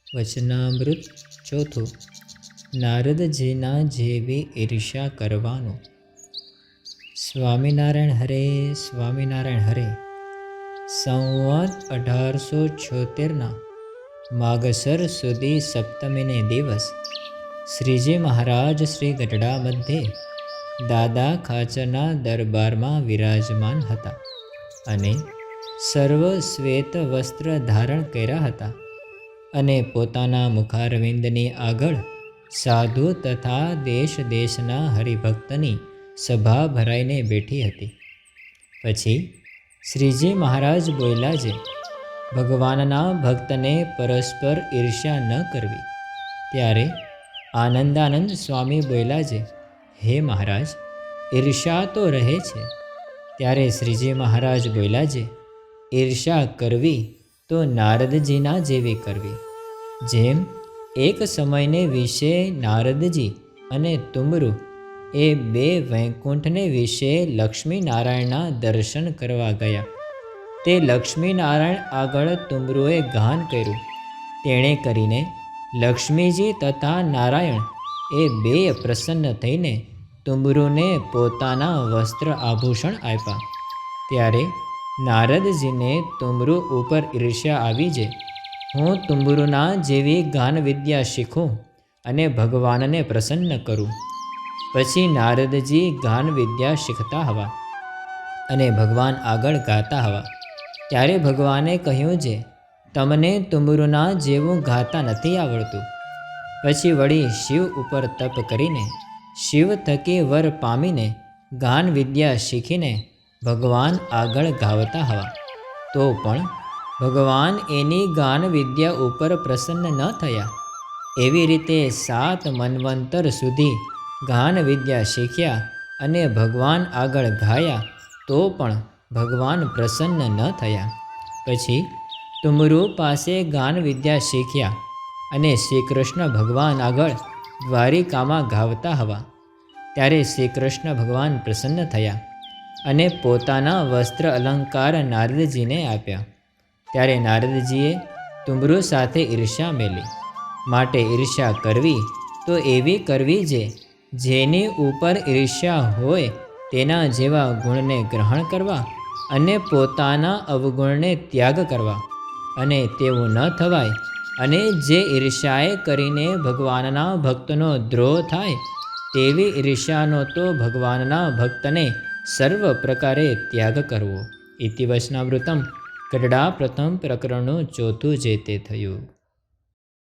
વચનામૃત ચોથું. નારદજીના જેવી ઈર્ષ્યા કરવાનું. સ્વામિનારાયણ હરે, સ્વામિનારાયણ હરે. સંવત 1876ના માગસર સુધી સપ્તમીને દિવસ શ્રીજી મહારાજ શ્રી ગઢડા મધ્યે દાદા ખાચરના દરબારમાં વિરાજમાન હતા અને સર્વ શ્વેત વસ્ત્ર ધારણ કર્યા હતા અને પોતાના મુખારવિંદની આગળ સાધુ તથા દેશ દેશના હરિભક્તની સભા ભરાઈને બેઠી હતી. પછી શ્રીજી મહારાજ બોલ્યા છે, ભગવાનના ભક્તને પરસ્પર ઈર્ષ્યા ન કરવી. ત્યારે આનંદાનંદ સ્વામી બોલ્યા છે, હે મહારાજ, ઈર્ષ્યા તો રહે છે. ત્યારે શ્રીજી મહારાજ બોલ્યા છે, ઈર્ષ્યા કરવી તો નારદજીના જેવી કરવી. જેમ એક સમયને વિશે નારદજી અને તુમરુ એ બે વૈકુંઠને વિશે લક્ષ્મીનારાયણના દર્શન કરવા ગયા. તે લક્ષ્મીનારાયણ આગળ તુમરુએ ગાન કર્યું. તેણે કરીને લક્ષ્મીજી તથા નારાયણ એ બે પ્રસન્ન થઈને તુમરુને પોતાના વસ્ત્ર આભૂષણ આપ્યા. ત્યારે નારદજીને તુમરુ ઉપર ઈર્ષ્યા આવી છે. હું તુમરુના જેવી ગાન વિદ્યા શીખું અને ભગવાનને પ્રસન્ન કરું. પછી નારદજી ગાન વિદ્યા શીખતા હવા અને ભગવાન આગળ ગાતા હવા. ત્યારે ભગવાને કહ્યું છે, તમને તુમરુના જેવું ગાતા નથી આવડતું. પછી વળી શિવ ઉપર તપ કરીને શિવ થકી વર પામીને ગાન વિદ્યા શીખીને ભગવાન આગળ ગાવતા હવા. તો પણ ભગવાન એની ગાન વિદ્યા ઉપર પ્રસન્ન ન થયા. એવી રીતે 7 મન્વંતર સુધી ગાન વિદ્યા શીખ્યા અને ભગવાન આગળ ગાયા, તો પણ ભગવાન પ્રસન્ન ન થયા. પછી તુમરુ પાસે ગાન વિદ્યા શીખ્યા અને શ્રી કૃષ્ણ ભગવાન આગળ દ્વારિકામાં ગાવતા હવા. ત્યારે શ્રી કૃષ્ણ ભગવાન પ્રસન્ન થયા અને પોતાના વસ્ત્ર અલંકાર નારદજીને આપ્યા. ત્યારે નારદજીએ તુમરુ સાથે ઈર્ષ્યા મેલી. માટે ઈર્ષ્યા કરવી તો એવી કરવી જેની ઉપર ઈર્ષ્યા હોય તેના જેવા ગુણને ગ્રહણ કરવા અને પોતાના અવગુણને ત્યાગ કરવા. અને તેવું ન થવાય અને જે ઈર્ષ્યાએ કરીને ભગવાનના ભક્તનો દ્રોહ થાય તેવી ઈર્ષ્યાનો તો ભગવાનના ભક્તને સર્વ પ્રકારે ત્યાગ કરવો. ઇતિ વચનામૃતમ ગઢડા પ્રથમ પ્રકરણનું ચોથું જે તે થયું.